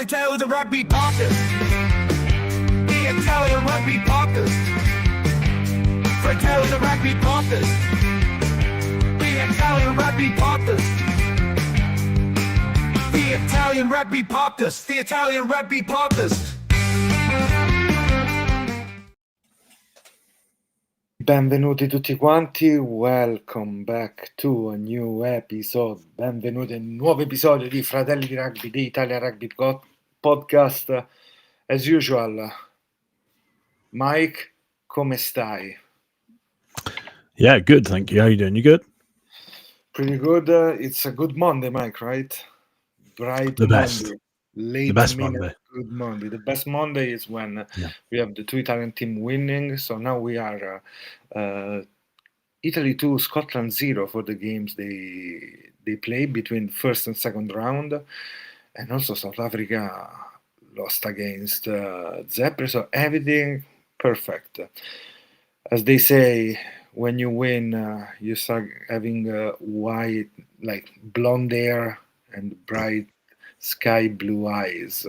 Fratelli Rugby Podcast. The Italian Rugby Podcast. Fratelli Rugby Podcast. The Italian Rugby Podcast. The Italian Rugby Podcast. The Italian Rugby Podcast. Benvenuti tutti quanti, welcome back to a new episode. Benvenuti a un nuovo episodio di Fratelli di Rugby, di Italia Rugby Podcast. As usual, Mike, come stai? Yeah, good, thank you. How are you doing? You good? Pretty good. It's a good Monday, Mike, right? Bright The best. Monday. Late The best minute, Monday. Good Monday. The best Monday is when we have the two Italian team winning. So now we are Italy 2, Scotland 0 for the games they play between first and second round. And also South Africa lost against Zebre. So everything perfect. As they say, when you win, you start having white, like blonde hair and bright sky blue eyes.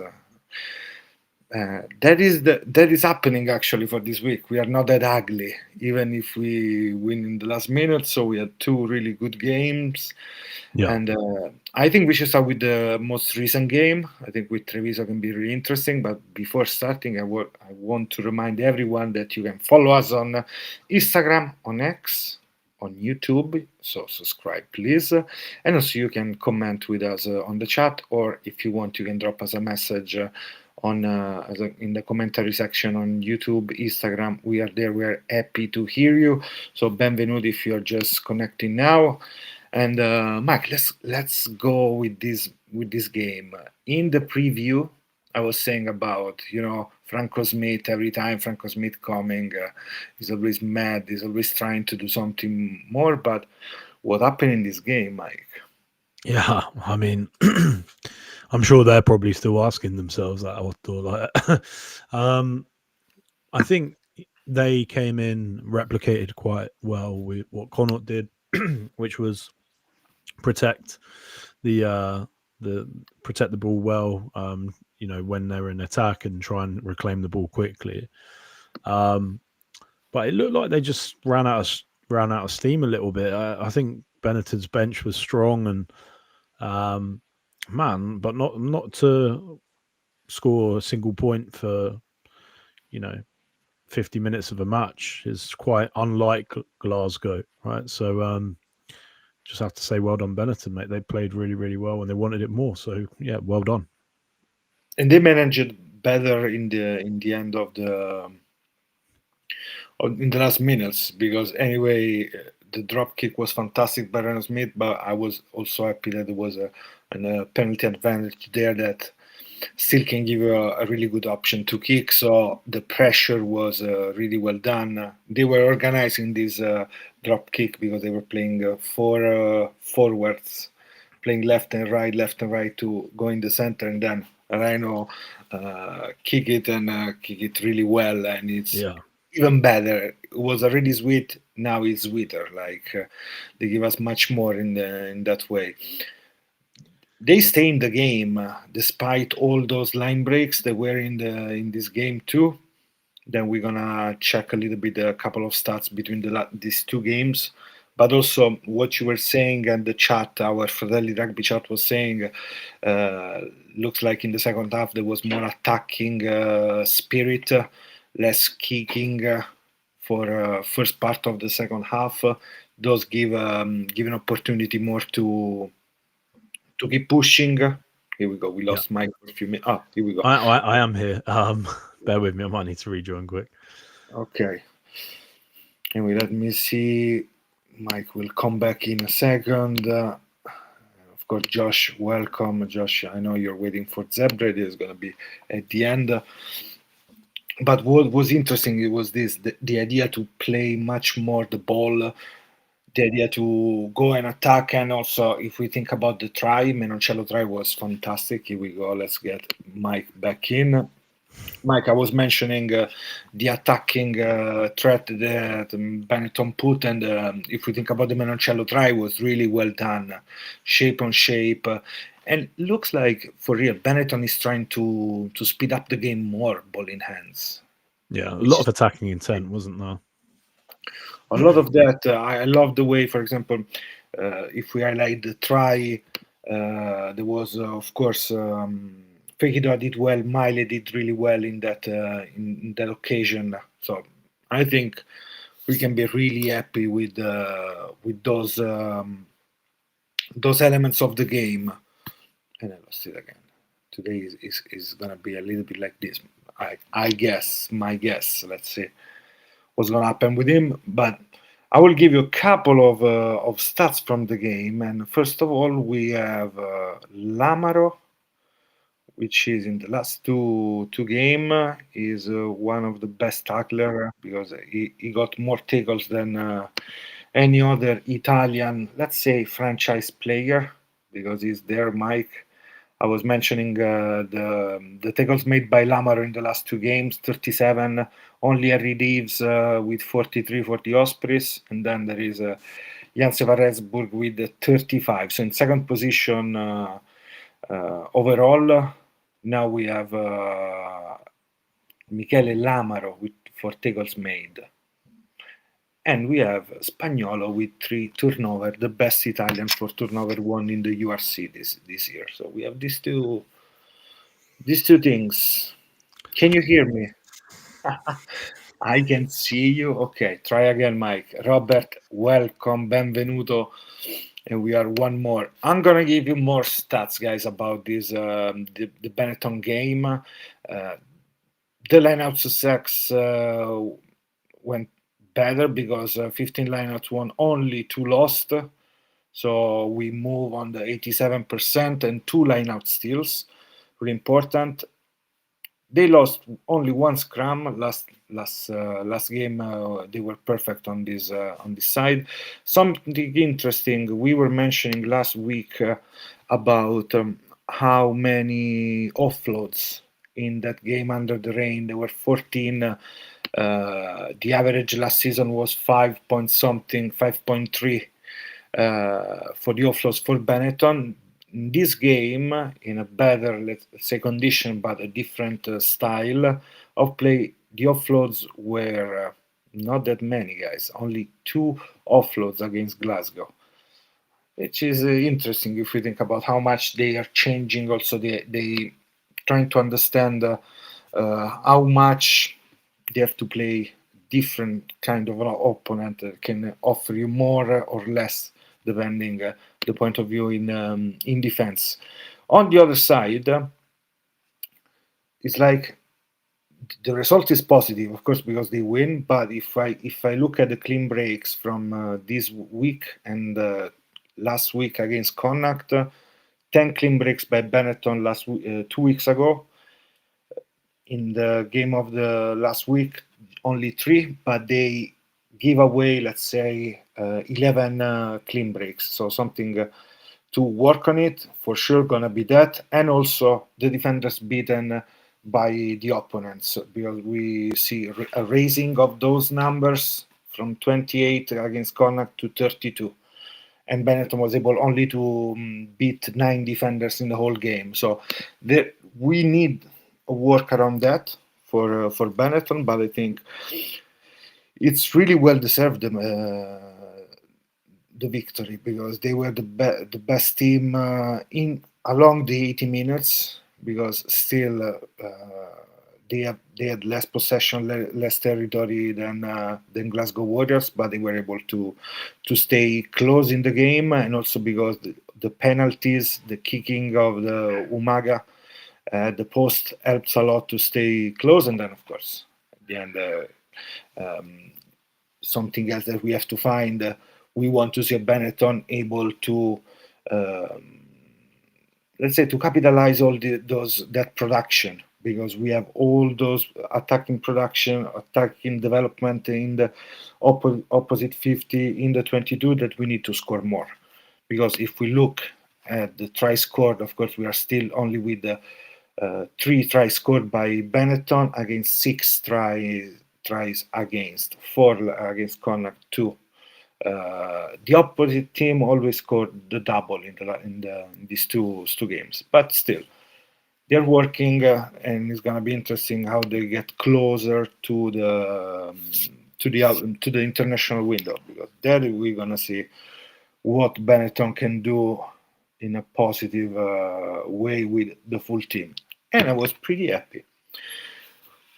That is happening actually for this week. We are not that ugly, even if we win in the last minute. So we had two really good games. Yeah. And I think we should start with the most recent game. I think with Treviso can be really interesting. But before starting, I want to remind everyone that you can follow us on Instagram, on X, on YouTube, so subscribe please, and also you can comment with us on the chat, or if you want you can drop us a message on in the commentary section on YouTube, Instagram. We are there. We are happy to hear you. So benvenuti if you're just connecting now. And Mike, let's go with this game. In the preview, I was saying about, Franco Smith. Every time Franco Smith coming, he's always mad. He's always trying to do something more. But what happened in this game, Mike? Yeah, I mean, I'm sure they're probably still asking themselves that. I think they came in, replicated quite well with what Connaught did, which was protect the ball well, when they're in attack and try and reclaim the ball quickly. But it looked like they just ran out of steam a little bit. I think Benetton's bench was strong and but not to score a single point for 50 minutes of a match is quite unlike Glasgow, right? So just have to say well done Benetton, mate. They played really, really well and they wanted it more. So yeah, well done. And they managed it better in the end of in the last minutes, because anyway the drop kick was fantastic by Rhyno Smith, but I was also happy that there was a penalty advantage there that still can give you a really good option to kick. So the pressure was really well done. They were organizing this drop kick because they were playing four forwards, playing left and right to go in the center, and then Rhyno kick it really well, and it's even better. It was already sweet, now it's sweeter. Like they give us much more in that way. They stay in the game despite all those line breaks that were in this game too. Then we're gonna check a little bit a couple of stats between these two games, but also what you were saying and the chat, our Fratelli Rugby chat was saying, looks like in the second half there was more attacking spirit, less kicking for first part of the second half. Those give an opportunity more to keep pushing. Here we go. We lost Mike for a few minutes. Here we go. I am here. Bear with me. I might need to rejoin quick. Okay. Anyway, let me see. Mike will come back in a second. Of course, Josh, welcome. Josh, I know you're waiting for Zebre. This is going to be at the end. But what was interesting, it was the idea to play much more the ball, the idea to go and attack. And also, if we think about the try, Menoncello try was fantastic. Here we go. Let's get Mike back in. Mike, I was mentioning the attacking threat that Benetton put, and if we think about the Menoncello try, was really well done, shape on shape, And looks like for real, Benetton is trying to speed up the game more, ball in hands. Yeah, a Which lot is of attacking intent, wasn't there? a lot of that. I love the way, for example, if we highlight the try, there was, of course, Fekito did well, Miley did really well in that occasion. So I think we can be really happy with those elements of the game. And I lost it again. Today is gonna be a little bit like this. I guess, my guess. Let's see what's gonna happen with him. But I will give you a couple of stats from the game. And first of all, we have Lamaro, which is in the last two game is one of the best tackler because he got more tackles than any other Italian, let's say, franchise player because he's there, Mike. I was mentioning the tackles made by Lamaro in the last two games, 37. Only Harry Reeves with 43 for the Ospreys, and then there is Jan Sevaresburg with 35. So in second position overall. Now we have Michele Lamaro with 4 tackles made. And we have Spagnolo with 3 turnover, the best Italian for turnover one in the URC this year. So we have these two things. Can you hear me? I can see you. Okay, try again, Mike. Robert, welcome, benvenuto. And we are one more. I'm gonna give you more stats, guys, about this the Benetton game. The lineout success went better because 15 lineouts won, only 2 lost. So we move on the 87% and 2 lineout steals. Really important. They lost only 1 scrum last game. They were perfect on this side. Something interesting we were mentioning last week about how many offloads in that game under the rain. There were 14. The average last season was 5 point something, 5.3 for the offloads for Benetton. In this game, in a better, let's say, condition, but a different style of play, the offloads were not that many, guys. Only 2 offloads against Glasgow, which is interesting if we think about how much they are changing. Also, they trying to understand how much they have to play different kind of opponent that can offer you more or less depending the point of view in defense. On the other side, it's like the result is positive, of course, because they win. But if I look at the clean breaks from this week and last week against Connacht, 10 clean breaks by Benetton 2 weeks ago. In the game of the last week, only 3, but they give away, let's say, 11 clean breaks. So something to work on it for sure. Gonna be that, and also the defenders beaten by the opponents because we see a raising of those numbers from 28 against Connacht to 32. And Benetton was able only to beat 9 defenders in the whole game. So we need a work around that for Benetton, but I think it's really well deserved the victory because they were the best team in along the 80 minutes because still they had less possession, less territory than Glasgow Warriors, but they were able to stay close in the game, and also because the penalties, the kicking of the Umaga, the post helps a lot to stay close, and then of course at the end something else that we have to find. We want to see a Benetton able to let's say to capitalize all that production because we have all those attacking production, attacking development in the opposite 50 in the 22 that we need to score more. Because if we look at the try scored, of course, we are still only with the 3 tries scored by Benetton against 6 tries against, 4 against Connacht, 2 The opposite team always scored the double in these two games, but still they're working, and it's gonna be interesting how they get closer to the international window, because there we're gonna see what Benetton can do in a positive way with the full team. And I was pretty happy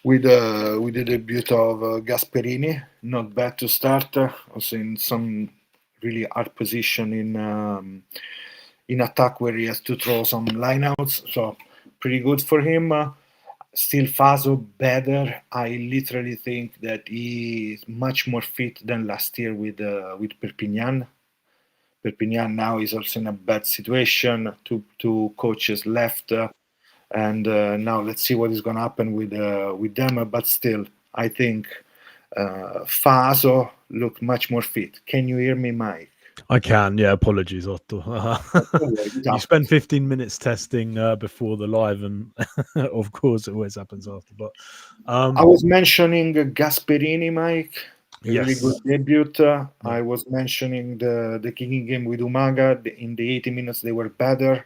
with the debut of Gasperini. Not bad to start, also in some really hard position in attack where he has to throw some lineouts. So pretty good for him. Still Faso better. I literally think that he is much more fit than last year with Perpignan. Perpignan now is also in a bad situation. Two coaches left, and now let's see what is going to happen with them. But still, I think Faso looked much more fit. Can you hear me, Mike? I can, yeah. Apologies, Otto. You spend 15 minutes testing before the live, and of course, it always happens after. But I was mentioning Gasperini, Mike. A really yes, good debut. I was mentioning the kicking game with Umaga. In the 80 minutes, they were better.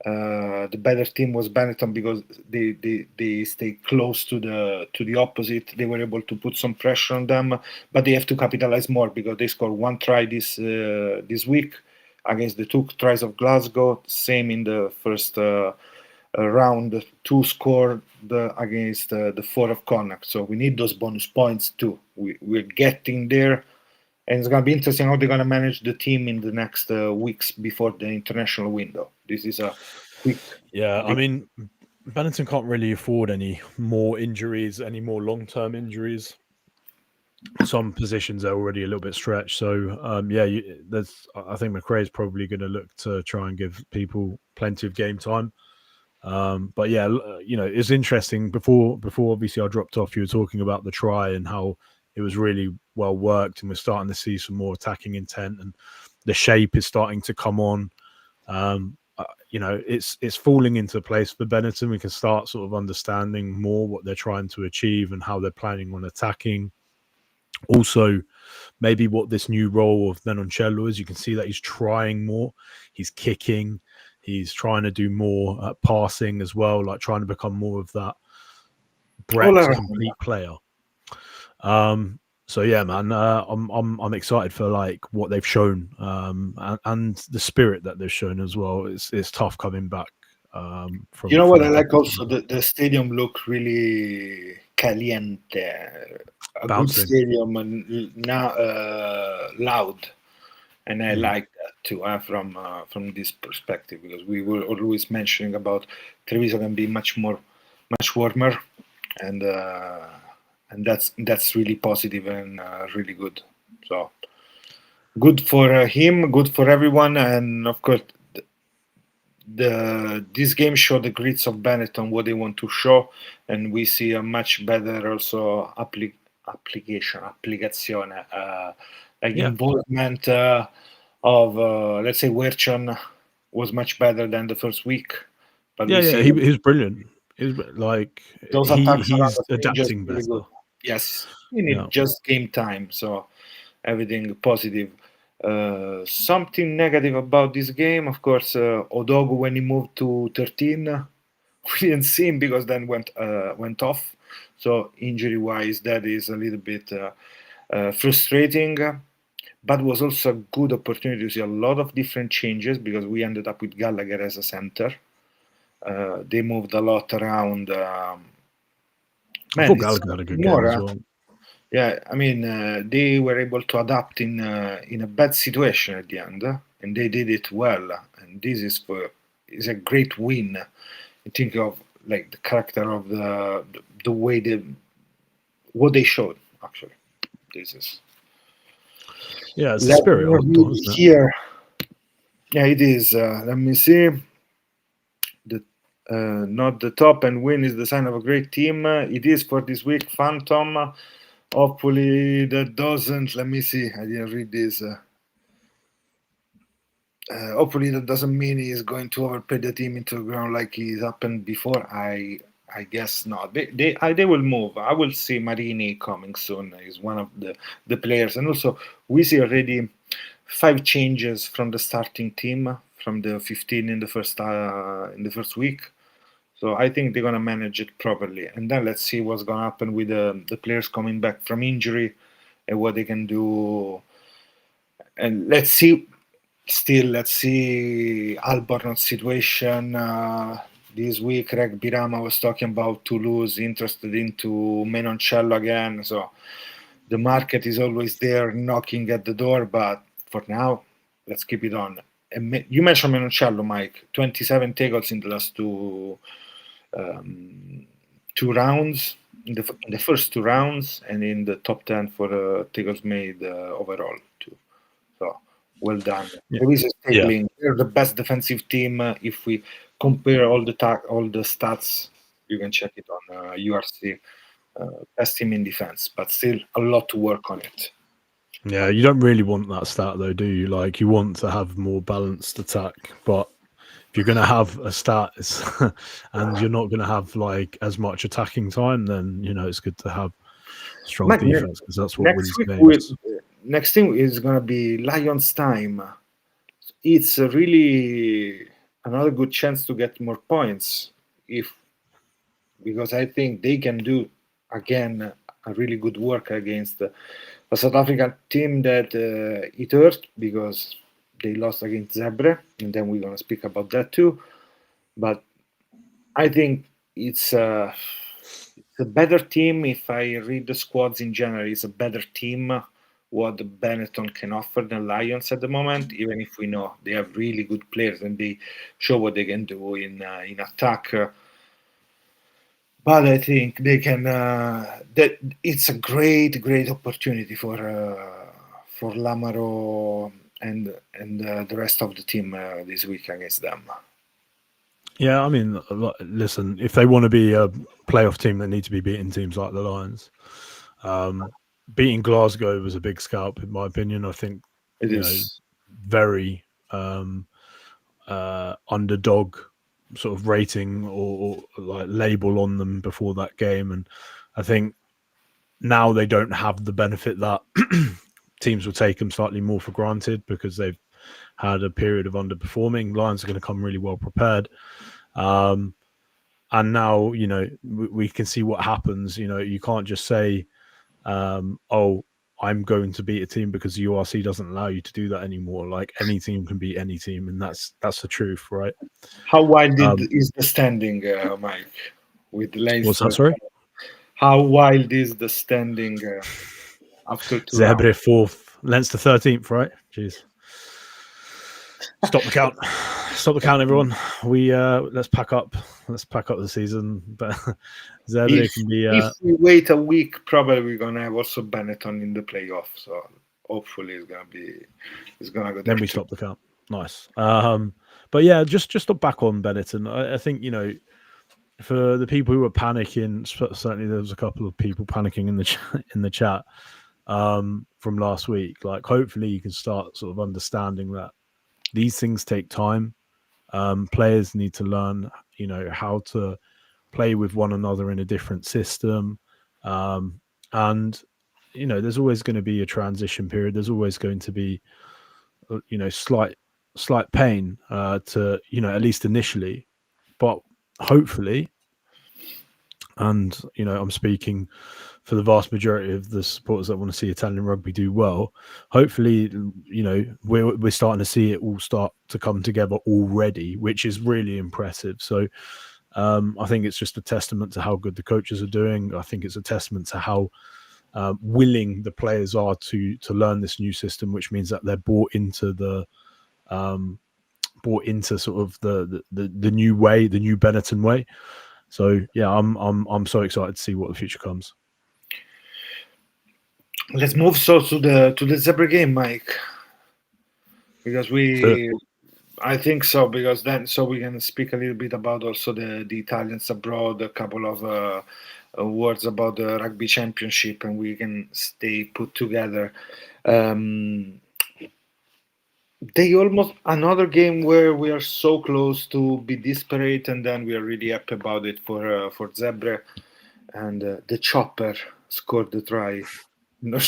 The better team was Benetton because they stay close to the opposite. They were able to put some pressure on them, but they have to capitalize more because they scored one try this week against the two tries of Glasgow. Same in the first round. Two scored against the four of Connacht. So we need those bonus points too. We're getting there. And it's going to be interesting how they're going to manage the team in the next weeks before the international window. This is a quick. yeah. I mean, Benetton can't really afford any more injuries, any more long-term injuries. Some positions are already a little bit stretched. So, yeah, I think McRae is probably going to look to try and give people plenty of game time. But yeah, it's interesting. Before obviously I dropped off, you were talking about the try and how it was really well worked, and we're starting to see some more attacking intent, and the shape is starting to come on. It's falling into place for Benetton. We can start sort of understanding more what they're trying to achieve and how they're planning on attacking. Also, maybe what this new role of Menoncello is. You can see that he's trying more. He's kicking. He's trying to do more passing as well, like trying to become more of that breadth complete player. So yeah, man, I'm excited for like what they've shown, and the spirit that they've shown as well. It's tough coming back. From What I like also the stadium look really caliente, a bouncing. good stadium and now loud, and I like that too from this perspective, because we were always mentioning about Treviso can be much warmer, and that's really positive and really good. So good for him, good for everyone, and of course this game showed the grits of Benetton, what they want to show, and we see a much better also application, involvement of let's say Werchon was much better than the first week. But he was brilliant. Those attacks he's adapting better. Good. Yes, we need just game time, so everything positive. Something negative about this game, of course, Odogu, when he moved to 13, we didn't see him because then went off. So injury-wise, that is a little bit frustrating. But was also a good opportunity to see a lot of different changes, because we ended up with Gallagher as a center. They moved a lot around. Gallagher had a good game as well. Yeah, I mean, they were able to adapt in a bad situation at the end, and they did it well. And this is a great win. I think of like the character of the way what they showed. Actually, this is it's the spirit of it, here. Yeah, it is. Let me see. Not the top, and win is the sign of a great team. It is for this week, Phantom. Hopefully that doesn't. Let me see. I didn't read this. Hopefully that doesn't mean he's going to overpay the team into the ground like he's happened before. I I guess not. They will move. I will see Marini coming soon. He's one of the players, and also we see already 5 changes from the starting team from the 15 in the first week. So I think they're gonna manage it properly, and then let's see what's gonna happen with the players coming back from injury and what they can do. And let's see. Still, let's see Alborno's situation. This week, Rugby Rama was talking about Toulouse interested into Menoncello again. So the market is always there knocking at the door, but for now, let's keep it on. And you mentioned Menoncello, Mike. 27 tackles in the last two rounds, in the first 2 rounds, and in the top 10 for tackles made overall too. So well done. Yeah. Treviso is Yeah. tackling. They're the best defensive team. If we compare all the stats, you can check it on URC. Best team in defense, but still a lot to work on it. Yeah, you don't really want that stat though, do you? Like, you want to have more balanced attack, but if you're going to have a stat and you're not going to have like as much attacking time, then it's good to have strong Mike, defense, because that's what next wins week, games. next thing is gonna be Lions time. It's really another good chance to get more points, because I think they can do again a really good work against a South African team that it hurt because they lost against Zebre, and then we're gonna speak about that too. But I think it's a better team. If I read the squads in general, it's a better team what Benetton can offer than Lions at the moment, even if we know they have really good players and they show what they can do in attack. But I think they can. That it's a great opportunity for Lamaro and the rest of the team this week against them. Yeah, I mean, listen, if they want to be a playoff team, they need to be beating teams like the Lions. Beating Glasgow was a big scalp, in my opinion. I think It is. Very underdog sort of rating or like label on them before that game, and I think now they don't have the benefit that teams will take them slightly more for granted because they've had a period of underperforming. Lions are going to come really well prepared. And now, we can see what happens. You can't just say, oh, I'm going to beat a team because the URC doesn't allow you to do that anymore. Like, any team can beat any team, and that's the truth, right? How wide is the standing, Mike, with Leinster? What's that, sorry? How wild is the standing after 2 rounds? Zebre 4th, Leinster 13th, right? Jeez. Stop the count. Stop the count, everyone. We let's pack up the season. But Zebre can be. If we wait a week, probably we're gonna have also Benetton in the playoff. So hopefully it's gonna go there. Then we stop the count. Nice. But yeah, just back on Benetton. I think for the people who were panicking, certainly there was a couple of people panicking in the chat from last week. Like, hopefully you can start sort of understanding that these things take time. Players need to learn, how to play with one another in a different system. And, there's always going to be a transition period. There's always going to be, slight pain to, at least initially. But hopefully, and, I'm speaking for the vast majority of the supporters that want to see Italian rugby do well, hopefully, we're starting to see it all start to come together already, which is really impressive. So I think it's just a testament to how good the coaches are doing. I think it's a testament to how willing the players are to learn this new system, which means that they're bought into sort of the new way, the new Benetton way. So yeah, I'm so excited to see what the future comes. Let's move to the Zebre game, Mike, because I think so, because then we can speak a little bit about also the Italians abroad, a couple of words about the rugby championship, and we can stay put together. they almost another game where we are so close to be desperate, and then we are really happy about it for Zebre, and the chopper scored the try. No,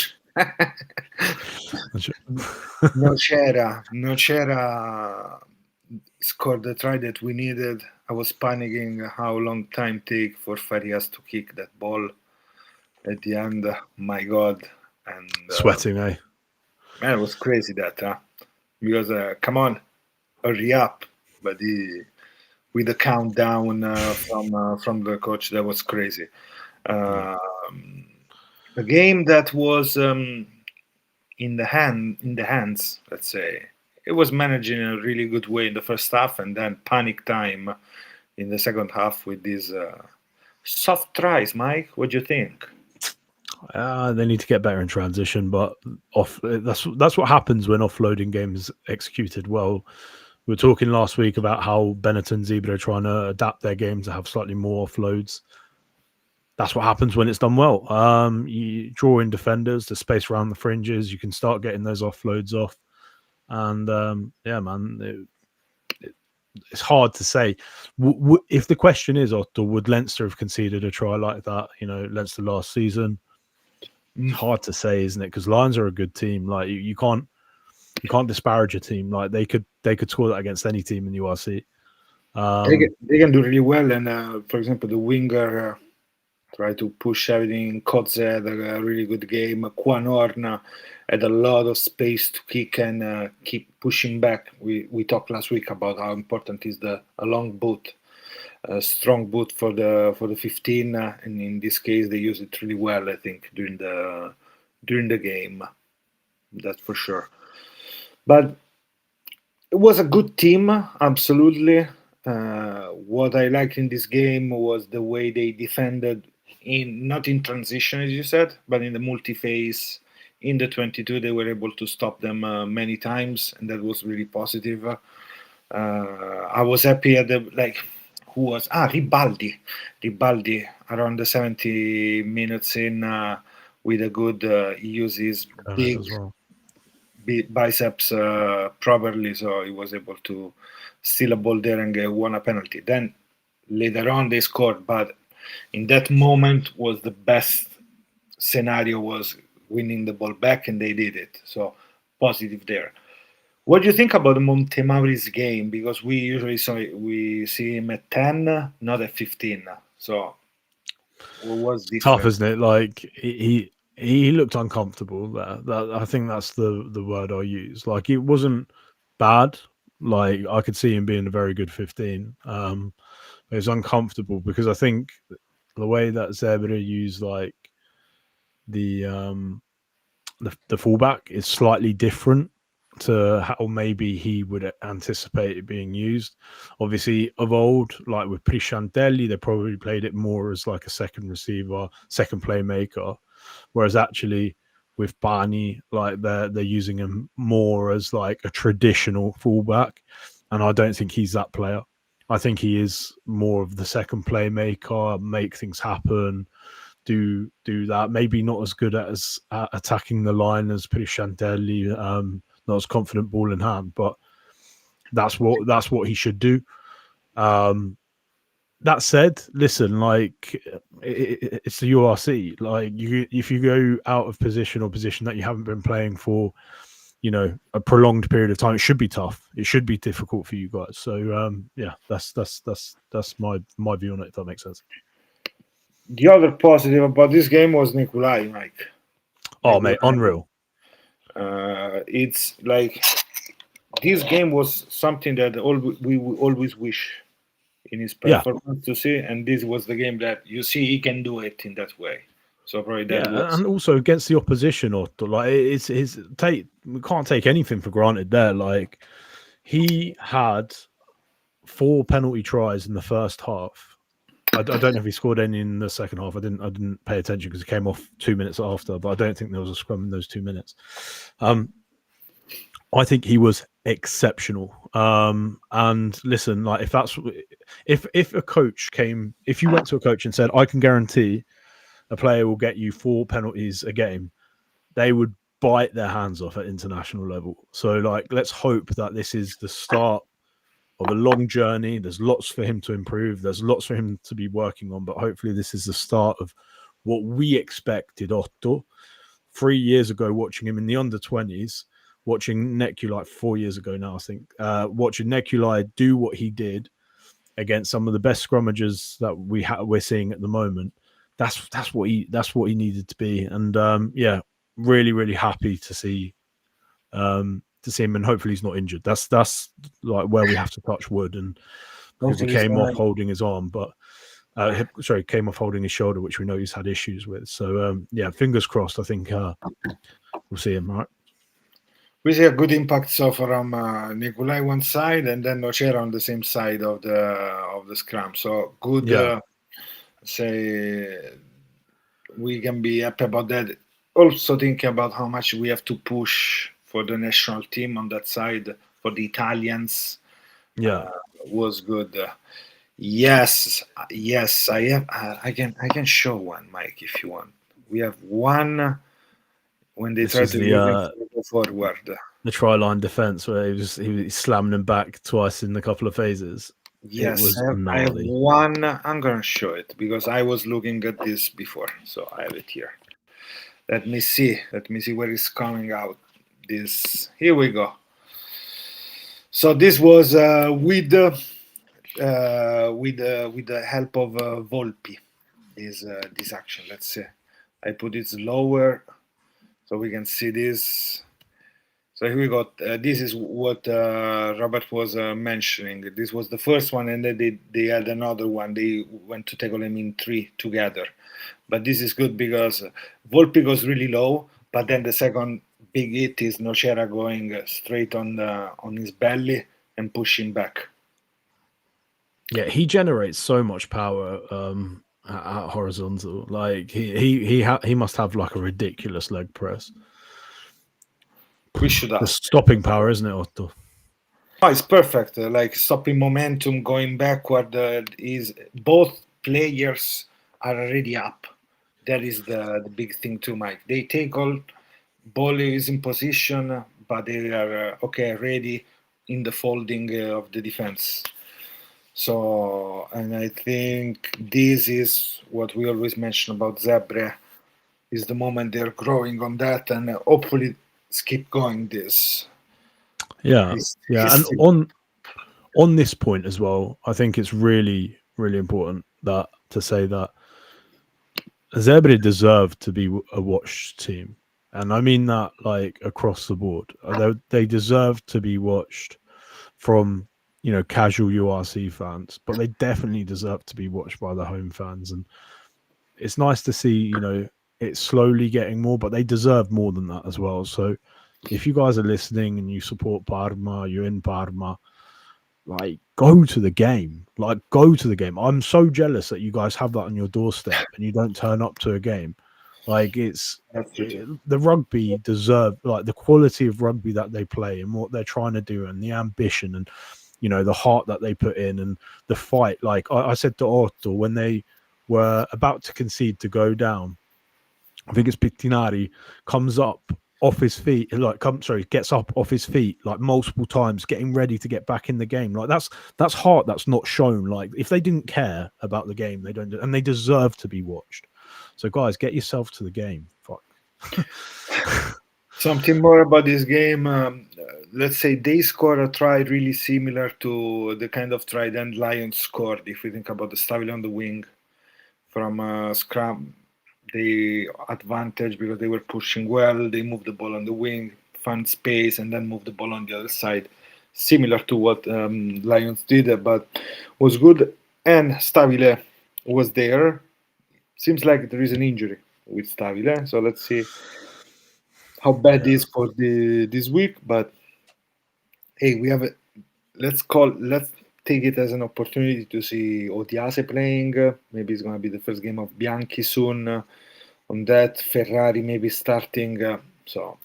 Nocera scored the try that we needed. I was panicking how long time take for Farias to kick that ball at the end. My God, and Sweating, eh? man, it was crazy that, because come on, hurry up, but with the countdown from the coach, that was crazy. Um, a game that was in the hands, let's say. It was managed in a really good way in the first half, and then panic time in the second half with these soft tries. Mike, what do you think? They need to get better in transition, but that's what happens when offloading games executed well. We were talking last week about how Benetton Zebre are trying to adapt their game to have slightly more offloads. That's what happens when it's done well. You draw in defenders, the space around the fringes, you can start getting those offloads off. And yeah, man, it's hard to say. If the question is, Otto, would Leinster have conceded a try like that? You know, Leinster last season. It's hard to say, isn't it? Because Lions are a good team. Like you can't disparage a team. Like they could score that against any team in the URC. They can do really well, and for example, the winger try to push everything. Kotze had a really good game. Quan Horn had a lot of space to kick and keep pushing back. We talked last week about how important is a long boot, a strong boot for the 15, and in this case they use it really well. I think during the game, that's for sure. But it was a good team, absolutely. What I liked in this game was the way they defended, not in transition as you said, but in the multi-phase. In the 22, they were able to stop them many times, and that was really positive. I was happy at who was Ribaldi around the 70 minutes in with a good he uses big As well. biceps properly, so he was able to steal a ball there and get won a penalty. Then later on they scored, but in that moment was the best scenario was winning the ball back, and they did it. So positive there. What do you think about Montemauri's game? Because we usually see him at 10, not at 15. So what was Tough, different? isn't it? Like he looked uncomfortable. That I think that's the word I use. Like it wasn't bad. Like I could see him being a very good 15. But it's uncomfortable because I think the way that Zebre used like the fullback is slightly different to how maybe he would anticipate it being used. Obviously, of old, like with Fratelli, they probably played it more as like a second receiver, second playmaker, whereas actually with Barney, like they're using him more as like a traditional fullback, and I don't think he's that player. I think he is more of the second playmaker, make things happen, do that. Maybe not as good as attacking the line as Fratelli, not as confident ball in hand, but that's what he should do. That said, listen, like it's the URC. Like if you go out of position or position that you haven't been playing for, you know, a prolonged period of time, it should be tough. It should be difficult for you guys. So yeah, that's my view on it. If that makes sense. The other positive about this game was Nikolai, Mike. Oh, mate, unreal. It's like this game was something that we always wish in his performance to see, and this was the game that you see he can do it in that way. So probably that was, and also against the opposition, or like it's we can't take anything for granted there. Like he had 4 penalty tries in the first half. I don't know if he scored any in the second half. I didn't pay attention because it came off 2 minutes after, but I don't think there was a scrum in those 2 minutes. I think he was exceptional. And listen, like if a coach came, if you went to a coach and said, I can guarantee a player will get you 4 penalties a game, they would bite their hands off at international level. So, like, let's hope that this is the start of a long journey. There's lots for him to improve. There's lots for him to be working on, but hopefully this is the start of what we expected Otto 3 years ago, watching him in the under-20s, watching Nekulai 4 years ago now, I think, watching Nekulai do what he did against some of the best scrummagers that we're seeing at the moment. That's what he needed to be. And yeah, really happy to see him, and hopefully he's not injured. That's like where we have to touch wood, and because he came off holding his arm, but came off holding his shoulder, which we know he's had issues with. So yeah, fingers crossed. I think we'll see him, right? We see a good impact so from Nikolai one side, and then Nocera on the same side of the scrum. So good. Yeah. Say we can be happy about that. Also thinking about how much we have to push for the national team on that side for the Italians. Yeah, was good. Yes, I have. I can show one, Mike, if you want. We have one when they try to go forward. The try line defense where he was slamming them back twice in a couple of phases. Yes, I have one. I'm gonna show it because I was looking at this before, so I have it here. Let me see where it's coming out. Here we go. So this was with the help of Volpi. This action. Let's see. I put it lower so we can see this. So here we got. This is what Robert was mentioning. This was the first one, and then they had another one. They went to tackle him in 3 together. But this is good because Volpi goes really low, but then the second big hit is Nocera going straight on his belly and pushing back. Yeah, he generates so much power at horizontal. Like he must have like a ridiculous leg press. We should have the stopping power, isn't it, Otto? Oh, it's perfect. Like stopping momentum, going backward. Is both players are already up. That is the big thing too, Mike. They tackle, ball is in position, but they are ready in the folding of the defense. So, and I think this is what we always mention about Zebre, is the moment they're growing on that, and hopefully keep going this. Yeah, and on this point as well, I think it's really important to say that Zebre deserve to be a watched team, and I mean that like across the board. They deserve to be watched from casual URC fans, but they definitely deserve to be watched by the home fans. And it's nice to see it's slowly getting more, but they deserve more than that as well. So if you guys are listening and you support Parma, you're in Parma, like go to the game. I'm so jealous that you guys have that on your doorstep and you don't turn up to a game. Like the rugby deserve, like the quality of rugby that they play and what they're trying to do and the ambition and the heart that they put in and the fight. Like I said to Otto when they were about to concede to go down, I think it's Pittinari comes up off his feet, gets up off his feet like multiple times, getting ready to get back in the game. Like that's heart that's not shown. Like if they didn't care about the game, they don't, and they deserve to be watched. So guys, get yourself to the game. Fuck. Something more about this game. Let's say they scored a try really similar to the kind of try that Lions scored. If we think about the Stavile on the wing from scrum, they advantage because they were pushing well. They moved the ball on the wing, found space, and then moved the ball on the other side. Similar to what Lions did, but was good. And Stavile was there. Seems like there is an injury with Stavile, so let's see how bad it is for this week. But hey, we have let's take it as an opportunity to see Otiase playing. Maybe it's going to be the first game of Bianchi soon. On that, Ferrari maybe starting. So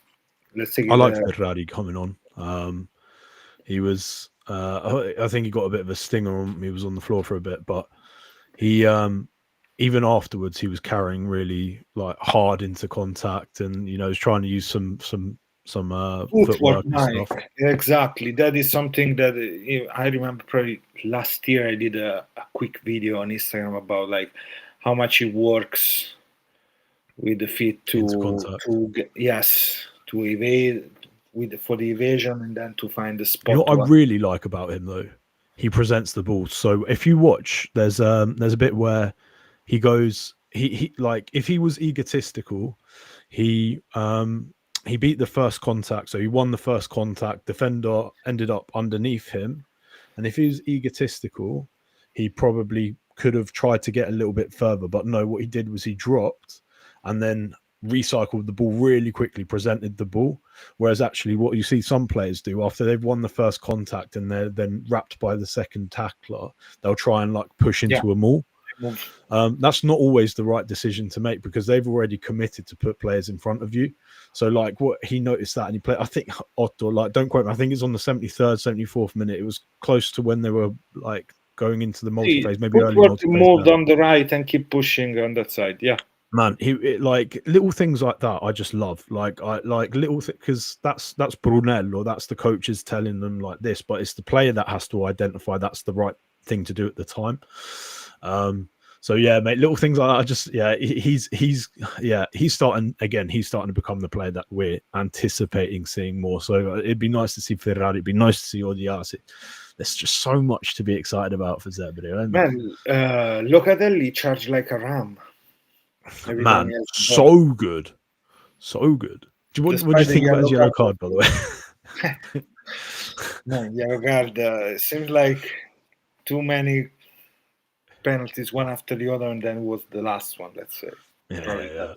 let's take it. I like Ferrari coming on. He was. I think he got a bit of a stinger on. He was on the floor for a bit, but he even afterwards, he was carrying really like hard into contact, and was trying to use some Footwork, footwork and Mike. stuff. Exactly. That is something that I remember. Probably last year, I did a quick video on Instagram about like how much he works with the feet Into contact. to evade for the evasion, and then to find the spot. You know what I really like about him though? He presents the ball. So if you watch, there's a bit where he goes, he like if he was egotistical, he beat the first contact, so he won the first contact. Defender ended up underneath him, and if he was egotistical, he probably could have tried to get a little bit further. But no, what he did was he dropped and then recycled the ball really quickly, presented the ball. Whereas actually what you see some players do after they've won the first contact and they're then wrapped by the second tackler, they'll try and like push into a maul. That's not always the right decision to make because they've already committed to put players in front of you. So like what he noticed that and he played, I think Otto, like don't quote me, I think it's on the 73rd, 74th minute. It was close to when they were like going into the multi-phase, maybe early multi-phase. Moved on the right and keep pushing on that side. Yeah. Man, like little things like that I just love. Like I like little because that's Brunel or that's the coaches telling them like this, but it's the player that has to identify that's the right thing to do at the time. So yeah, mate, little things like that. I just he's starting to become the player that we're anticipating seeing more. So it'd be nice to see Ferrari, it'd be nice to see Odiase. There's just so much to be excited about for Zebre. Man, Locatelli charged like a ram. Man, so good. So good. What do you think about his yellow card, by the way? Man, yellow card. Seems like too many penalties, one after the other, and then was the last one, let's say. Yeah.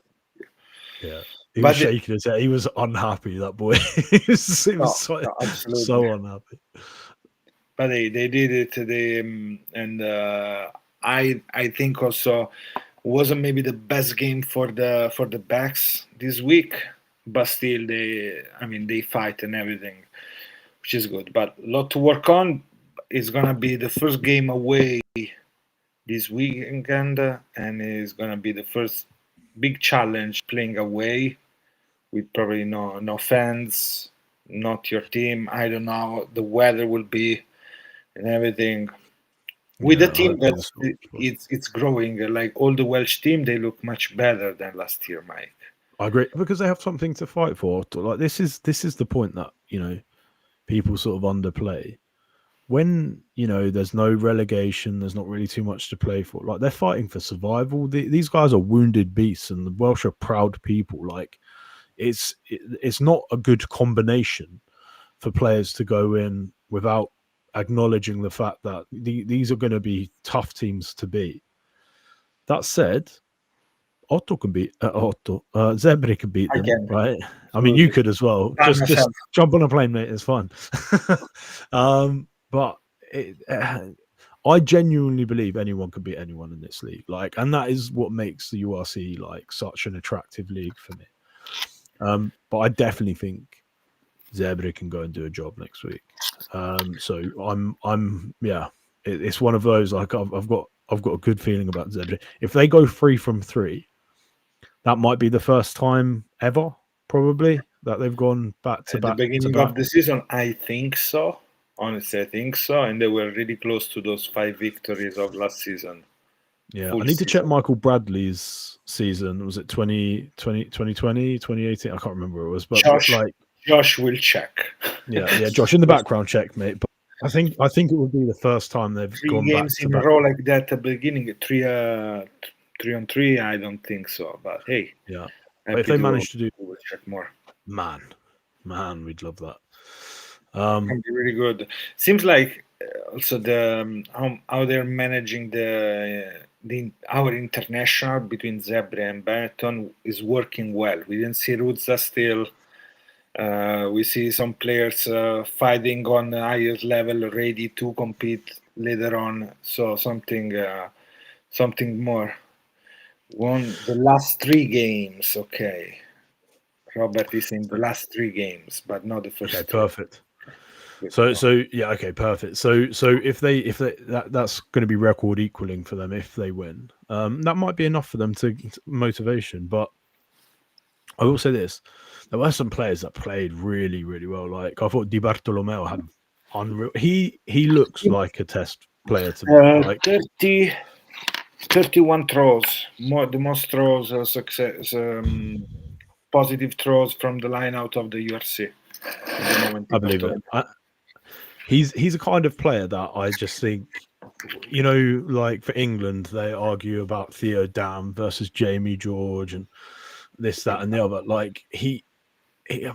He was shaking his head. He was unhappy, that boy. he was so unhappy. But they did it. I think also wasn't maybe the best game for the backs this week, but still they fight and everything, which is good. But a lot to work on. It's gonna be the first game away this weekend, and it's gonna be the first big challenge playing away with probably no fans, not your team. I don't know how the weather will be and everything. With the team that it's growing, like all the Welsh team, they look much better than last year, Mike. I agree because they have something to fight for. Like this is the point that people sort of underplay. When there's no relegation, there's not really too much to play for. Like they're fighting for survival. These guys are wounded beasts, and the Welsh are proud people. Like it's not a good combination for players to go in without acknowledging the fact that these are going to be tough teams to beat. That said, Zebre can beat them, right? Absolutely. I mean, you could as well. Just jump on a plane, mate. It's fun. But I genuinely believe anyone can beat anyone in this league. Like, and that is what makes the URC like such an attractive league for me. But I definitely think Zebre can go and do a job next week. So it's one of those like I've got a good feeling about Zebre. If they go 3 from 3, that might be the first time ever, probably, that they've gone back to back. At the beginning of the season, I think so. Honestly, I think so. And they were really close to those 5 victories of last season. Yeah, I need to check Michael Bradley's season. Was it 2020, 2018? I can't remember what it was. But Josh will check. Yeah, Josh in the background check, mate. But I think it would be the first time they've 3 gone games back to in a row like that at the beginning. 3 on 3, I don't think so. But hey, yeah, but if they manage to do, we'll check more. Man, we'd love that. Can be really good. Seems like also the how they're managing our international between Zebre and Benetton is working well. We didn't see Ruzza still. We see some players fighting on the highest level, ready to compete later on. So something more. Won the last 3 games. Okay, Robert is in the last 3 games, but not the first. Okay, perfect. So yeah, okay, perfect. So if that's going to be record equaling for them if they win. That might be enough for them to motivation. But I will say this: there were some players that played really, really well. Like I thought Di Bartolomeo had unreal. He looks like a test player to me. Like 31 throws, the most throws, success, positive throws from the line out of the URC. At the moment, I believe it. He's a kind of player that I just think, you know, like for England, they argue about Theo Dam versus Jamie George and this, that, and the other. Like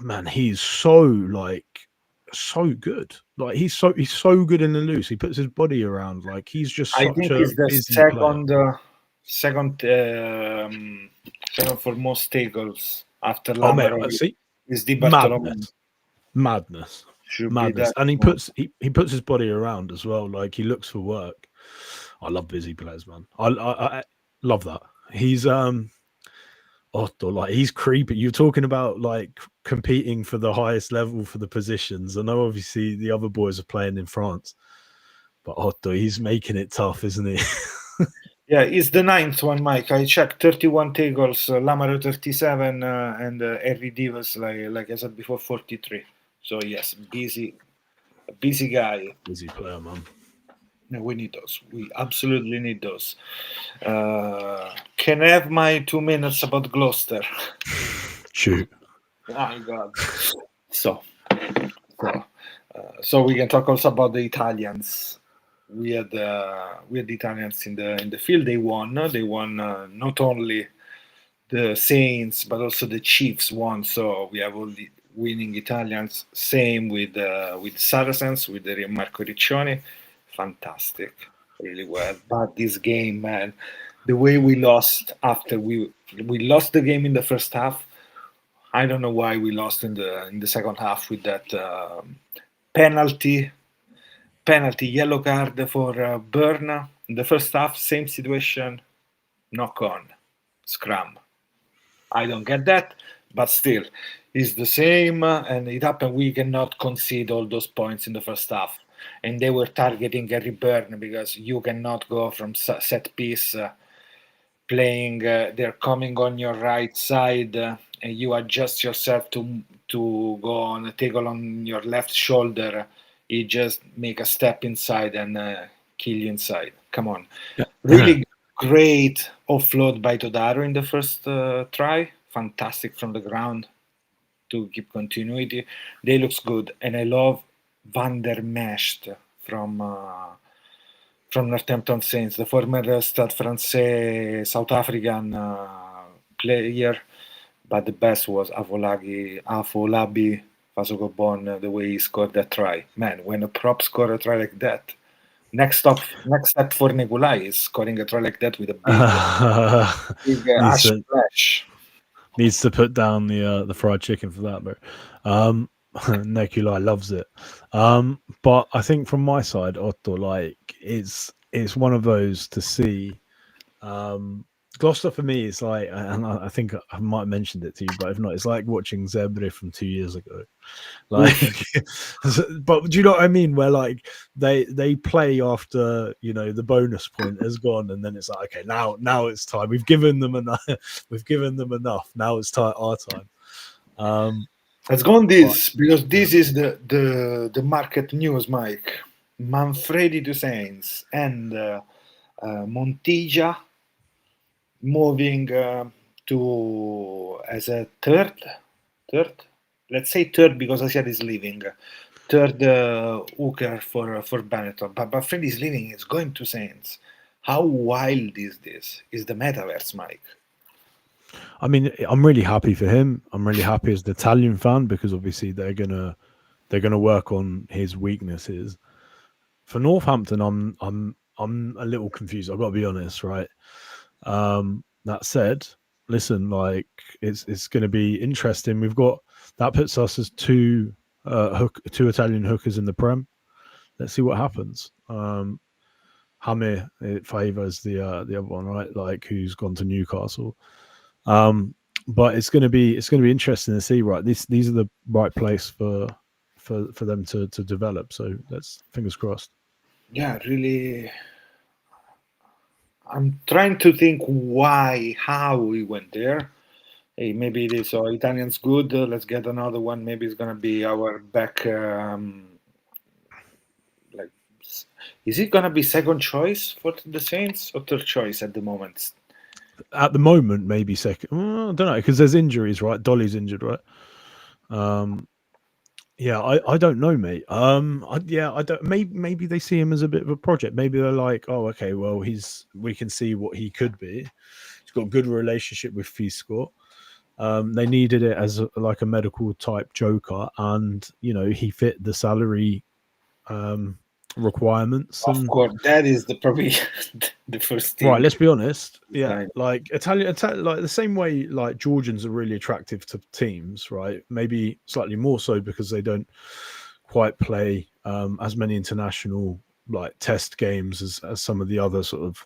man, he's so good. Like he's so good in the loose. He puts his body around. Like he's just I such think a he's the busy player. second for most tackles after Oh mate, Lamaro see, is Di Bartolomeo. madness, Should be that. and he puts his body around as well. Like he looks for work. I love busy players, man. I love that. He's Otto, like he's creepy. You're talking about like competing for the highest level for the positions. I know obviously the other boys are playing in France, but Otto, he's making it tough, isn't he? Yeah, it's the ninth one, Mike. I checked 31 tackles, Lamaro 37, and Harry Divas, like I said before, 43. So yes, busy guy. Busy player, man. No, we need those. We absolutely need those. Can I have my 2 minutes about Gloucester? Shoot. My God. So we can talk also about the Italians. We had the Italians in the field. They won. Not only the Saints but also the Chiefs won. So we have all the winning Italians. Same with Saracens with the Marco Riccioni. Fantastic, really well. But this game, man, the way we lost after we lost the game in the first half. I don't know why we lost in the second half with that penalty, yellow card for Berna. In the first half, same situation, knock on, scrum. I don't get that, but still, it's the same, and it happened. We cannot concede all those points in the first half, and they were targeting Gary Byrne because you cannot go from set piece playing. They're coming on your right side, and you adjust yourself to go on a tackle on your left shoulder. You just make a step inside and kill you inside. Come on, really great offload by Todaro in the first try. Fantastic from the ground to keep continuity. They looks good, and I love Van der Mesht from Northampton Saints, the former Stade Francais South African player. But the best was Afolabi Fasokobon, the way he scored that try. Man, when a prop score a try like that, next step for Negulai is scoring a try like that with a big ash splash. Needs to put down the fried chicken for that, bro. Nekulai loves it. But I think from my side, Otto, like it's one of those to see. Gloucester for me is like, and I think I might have mentioned it to you, but if not, it's like watching Zebre from 2 years ago. Like, but do you know what I mean? Where like they play after the bonus point has gone, and then it's like, okay, now it's time. We've given them enough. Now it's our time. Let's go on this because this is the market news, Mike. Manfredi to Saints and Montilla moving to as a third. Let's say third because Asiad is leaving. Third hooker for Benetton, but Fred is leaving. It's going to Saints. How wild is this? Is the metaverse, Mike? I mean, I'm really happy for him. I'm really happy as an Italian fan because obviously they're gonna work on his weaknesses. For Northampton, I'm a little confused. I've got to be honest, right? That said, listen, like it's going to be interesting. We've got that puts us as two Italian hookers in the Prem. Let's see what happens. Hamir, it favours the other one, right? Like who's gone to Newcastle. But it's going to be interesting to see, right? These are the right place for for them to develop. So let's fingers crossed. Yeah, really. I'm trying to think how we went there. Hey, maybe it is. Italian's good. Let's get another one. Maybe it's gonna be our back. Like, is it gonna be second choice for the Saints or third choice at the moment? At the moment, maybe second. I don't know because there's injuries, right? Dolly's injured, right? Yeah, I don't know, mate. I don't. Maybe they see him as a bit of a project. Maybe they're like, oh, okay, well, we can see what he could be. He's got a good relationship with Fisco. They needed it as like a medical type joker, and he fit the salary requirements. Of And course, that is probably the first thing. right, let's be honest. Yeah, Right. like Italian, like the same way, like Georgians are really attractive to teams, right? Maybe slightly more so because they don't quite play as many international like test games as some of the other sort of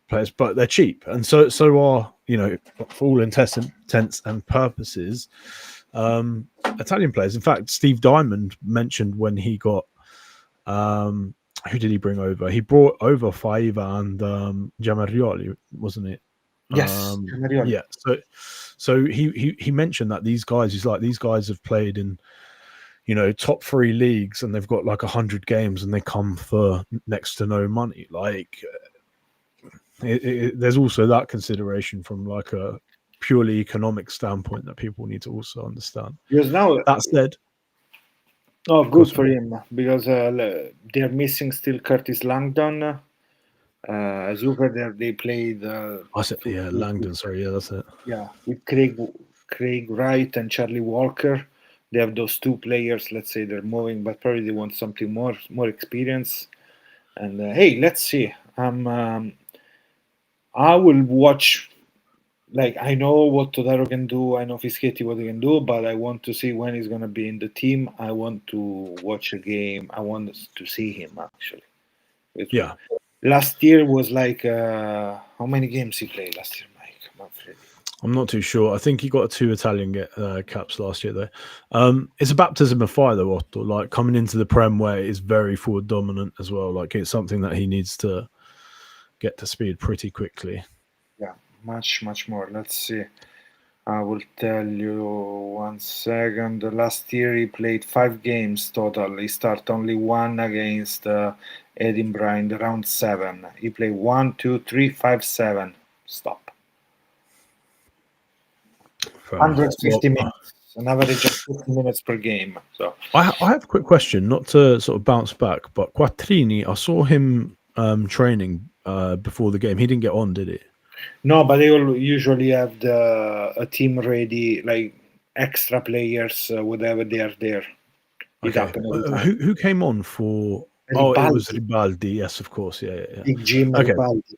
players, but they're cheap, and so are for all intents and purposes, Italian players. In fact, Steve Diamond mentioned when he got. Who did he bring over? He brought over Faiva and Giamarioli, wasn't it? Yes, Marioli. Yeah. So he mentioned that these guys, he's like, these guys have played in, top 3 leagues and they've got like 100 games and they come for next to no money. Like, there's also that consideration from like a purely economic standpoint that people need to also understand. Because now, That said, good for him because they're missing still Curtis Langdon. As you heard, they played. I said, yeah, Langdon. Sorry, yeah, that's it. Yeah, with Craig Wright and Charlie Walker. They have those 2 players. Let's say they're moving, but probably they want something more experience. And hey, let's see. I will watch. Like, I know what Todaro can do. I know Fischetti what he can do, but I want to see when he's gonna be in the team. I want to watch a game. I want to see him actually. Yeah. Last year was like how many games he played last year, Mike? I'm not too sure. I think he got 2 Italian caps last year, though. It's a baptism of fire, though, Otto. Like, coming into the Prem where it's very forward dominant as well. Like, it's something that he needs to get to speed pretty quickly. Yeah, much more. Let's see. I will tell you 1 second. Last year he played 5 games total. He started only 1 against Edinburgh in the round 7. He played 1, 2, 3, 5, 7. Stop. 150 minutes, an average of 50 minutes per game. So I have a quick question, not to sort of bounce back, but Quattrini, I saw him training before the game. He didn't get on, did he? No, but they all usually have a team ready, like extra players, whatever they are there. It happened all the time. Who came on for? Ribaldi. Oh, it was Ribaldi. Yes, of course. Yeah. Big Jim Okay. Ribaldi.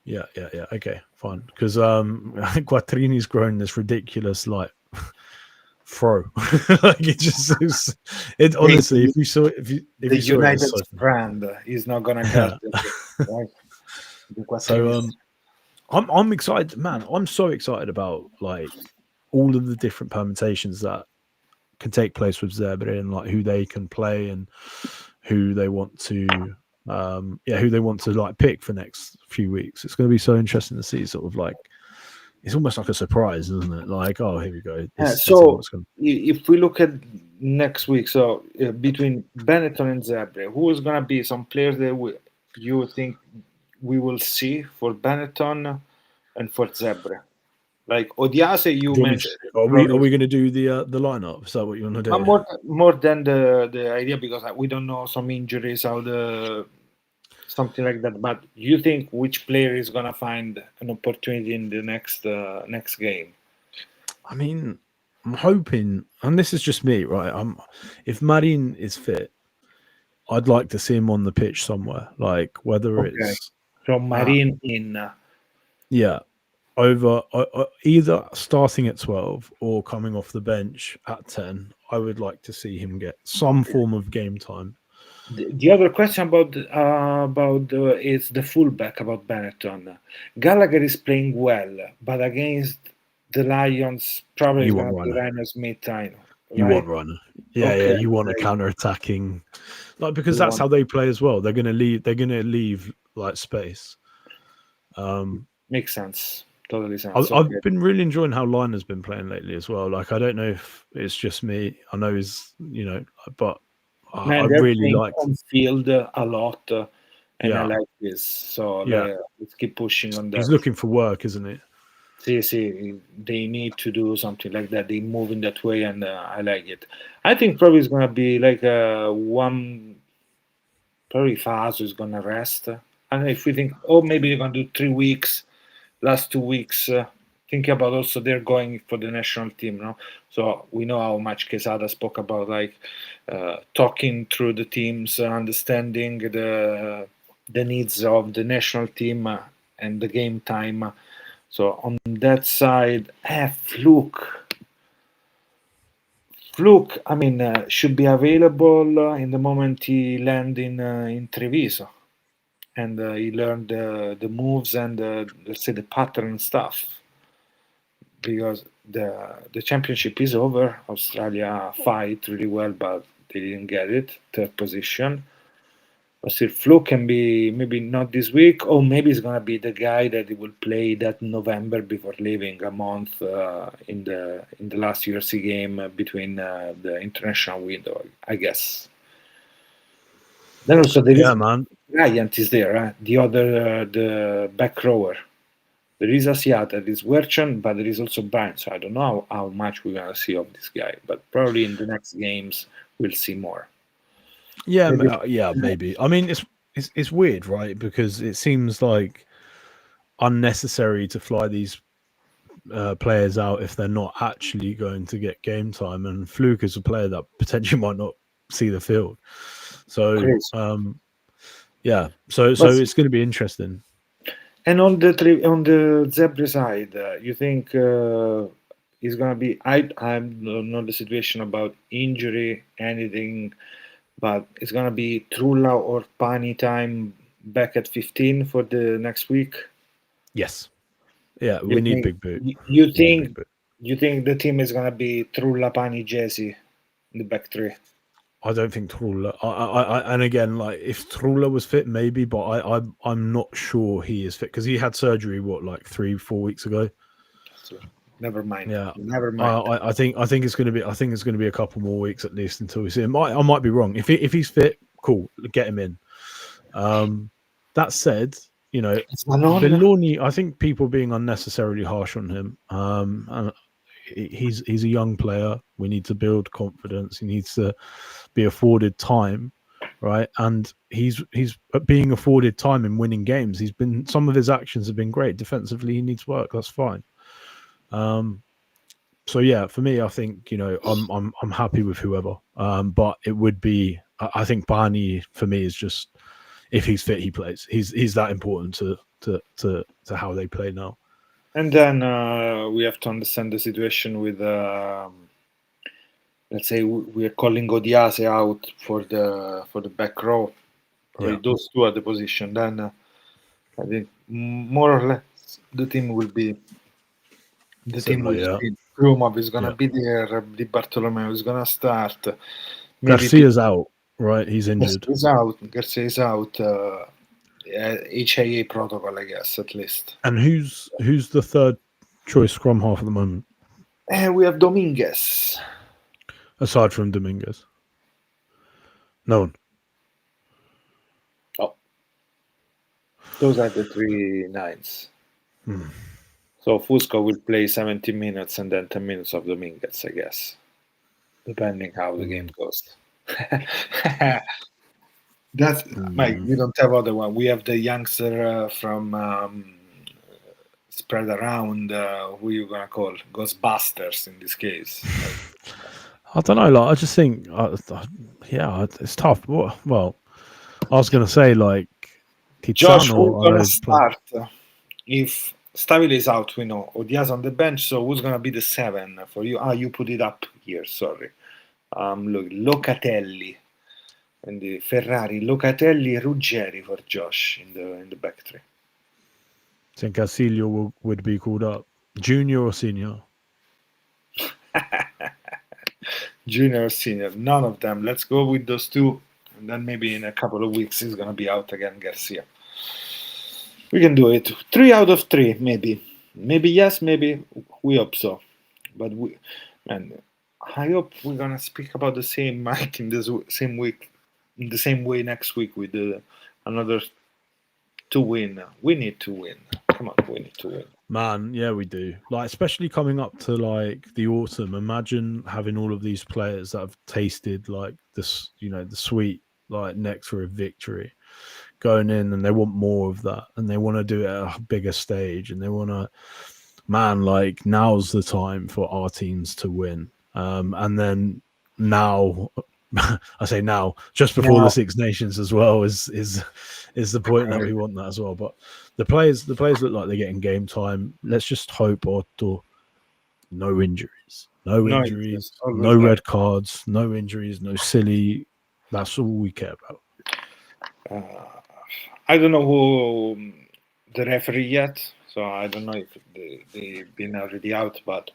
Yeah. Okay, fine. Because Quattrini's grown this ridiculous like throw. Like it just is. It honestly, if you saw the you saw United it, so brand is not gonna guard it, right? So I'm excited, man. I'm so excited about like all of the different permutations that can take place with Zebre and like who they can play and who they want to who they want to like pick for next few weeks. It's going to be so interesting to see. Sort of like it's almost like a surprise, isn't it? Like, oh, here we go. So if we look at next week, so between Benetton and Zebre, who is going to be some players that you think we will see for Benetton and for Zebre? Like Odiase, you mentioned. Are we going to do the lineup? Is that what you want to do? More than the idea, because we don't know some injuries, something like that. But you think which player is gonna find an opportunity in the next game? I mean, I'm hoping, and this is just me, right? If Marin is fit, I'd like to see him on the pitch somewhere, like whether it's from Marin in. Yeah. Over either starting at 12 or coming off the bench at 10, I would like to see him get some form of game time. The other question about is the fullback about Benetton. Gallagher is playing well, but against the Lions, probably going to be Rhyno Smith. I know. You right? want Rhyno. Yeah, Okay, you want a right. counter-attacking, like, because You that's want how they play as well. They're gonna leave like space. makes sense. Totally sense. Okay, I've been really enjoying how Line has been playing lately as well. Like, I don't know if it's just me. I know he's, but I man, they're really playing liked. on field a lot, and I Yeah, like this. So yeah. let's keep pushing on He's that. looking for work, isn't he? See, they need to do something like that. They move in that way, and I like it. I think probably it's gonna be like one. Probably Faso is gonna rest. And if we think, oh, maybe they're gonna do 3 weeks, last 2 weeks. Think about also they're going for the national team, no? So we know how much Quesada spoke about, like talking through the teams, understanding the needs of the national team and the game time. So on that side, Fluke, I mean, should be available in the moment he land in Treviso, and he learned the moves and let's say the pattern stuff, because the championship is over. Australia fight really well, but they didn't get it. Third position. But still, Fluke can be maybe not this week, or maybe he's gonna be the guy that he will play that November before leaving a month in the last URC game between the international window, I guess. Then also there Yeah, is man. Bryant is there, the back rower. There is Asiata, there is Werchan, but there is also Bryant. So I don't know how much we're gonna see of this guy, but probably in the next games we'll see more. Yeah, Maybe yeah, maybe. I mean, it's weird, right? Because it seems like unnecessary to fly these players out if they're not actually going to get game time. And Fluke is a player that potentially might not see the field. So, crazy. yeah, so But it's going to be interesting. and on the Zebre side, you think is gonna be? I don't know the situation about injury, anything, but it's gonna be Trulla or Pani time back at 15 for the next week. Yes, yeah, You we need think big boot. you We need big think boot. you think the team is gonna be Trulla, Pani, Jesse in the back three? I don't think Trulla. And again, like if Trulla was fit, maybe, but I'm not sure he is fit because he had surgery like 3-4 weeks ago. So, never mind. Yeah, Never mind. I think it's going to be a couple more weeks at least until we see him. I might be wrong. If he's fit, cool, get him in. That said, It's Manon. Belloni, I think people being unnecessarily harsh on him. And he's a young player. We need to build confidence. He needs to be afforded time, right? And he's being afforded time in winning games. Some of his actions have been great. Defensively, he needs work. That's fine. So yeah, for me, I think I'm happy with whoever. But it would be I think Barney for me is just if he's fit, he plays. He's that important to how they play now. And then we have to understand the situation with, let's say, we are calling Odiase out for the back row. Probably Yeah, those two at the position. Then I think more or less the team similar. will Yeah, see. Krumov is gonna yeah. be there. Di Bartolomeo is gonna start. Maybe Garcia's out, right? He's injured. Garcia is out. Garcia is out. HIA protocol, I guess, at least. And who's the third choice scrum half at the moment, And we have Dominguez. aside from Dominguez? No one. Oh, those are the three nines. Hmm. So Fusco will play 70 minutes and then 10 minutes of Dominguez, I guess, depending how the game goes. That's Mike. Hmm. We don't have other one. We have the youngster from spread around. Who you gonna call Ghostbusters in this case? I don't know. Like, I just think, yeah, it's tough. Well, I was going to say like Josh, who's Tiziano. gonna start? If Stabile is out, we know. Odias on the bench, so who's gonna be the 7 for you? Ah, you put it up here. Sorry. Look, Locatelli and the Ferrari, Locatelli, Ruggeri for Josh in the back three. I think Casilio would be called up, junior or senior. junior or senior. None of them. Let's go with those two, and then maybe in a couple of weeks he's gonna be out again, Garcia. We can do it. 3 out of 3, maybe. Maybe yes, maybe we hope so. But man, I hope we're gonna speak about the same Mike in this same week, in the same way next week with another 2 win. We need to win. Come on, we need to win. Man, yeah, we do. Like, especially coming up to like the autumn. Imagine having all of these players that have tasted like this, the sweet like nectar of victory, going in, and they want more of that, and they want to do it at a bigger stage, and they want to, man, like now's the time for our teams to win. And then now, I say now, just before the Six Nations as well is the point that we want that as well. But the players look like they're getting game time. Let's just hope, Otto, no injuries, no red cards, no injuries, no silly. That's all we care about. I don't know who the referee yet, so I don't know if they've been already out, but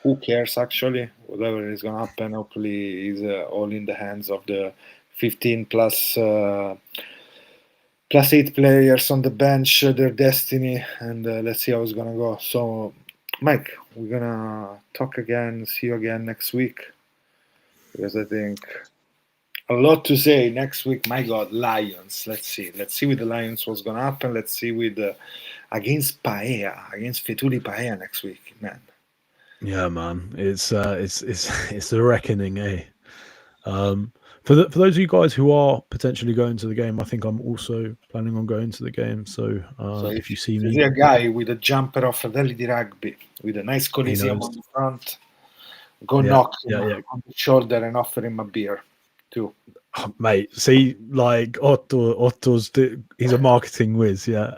who cares actually? Whatever is going to happen, hopefully is all in the hands of the 15 plus 8 players on the bench, their destiny, and let's see how it's going to go. So, Mike, we're going to talk again, see you again next week, because I think a lot to say next week. My God, Lions. Let's see with the Lions what's going to happen. Let's see with against Fetuli Paea next week, man. Yeah, man, it's a reckoning, eh? For those of you guys who are potentially going to the game, I think I'm also planning on going to the game. So, if you see me, a guy with a jumper of Fratelli Rugby with a nice Coliseum on the front, go knock him on the shoulder and offer him a beer too. Oh, mate, see, like Otto's he's a marketing whiz, yeah.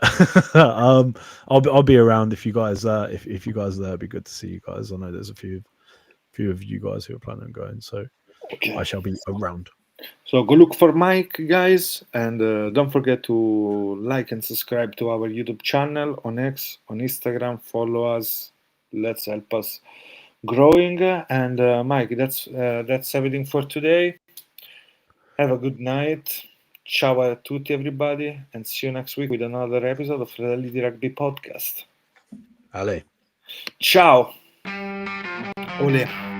I'll be around if you guys if you guys are there. It'd be good to see you guys. I know there's a few of you guys who are planning on going, so okay. I shall be around. So go look for Mike, guys, and don't forget to like and subscribe to our YouTube channel on X, on Instagram. Follow us. Let's help us growing. And Mike, that's everything for today. Have a good night. Ciao a tutti, everybody, and see you next week with another episode of Fratelli Rugby podcast. Ale. Ciao. Ole.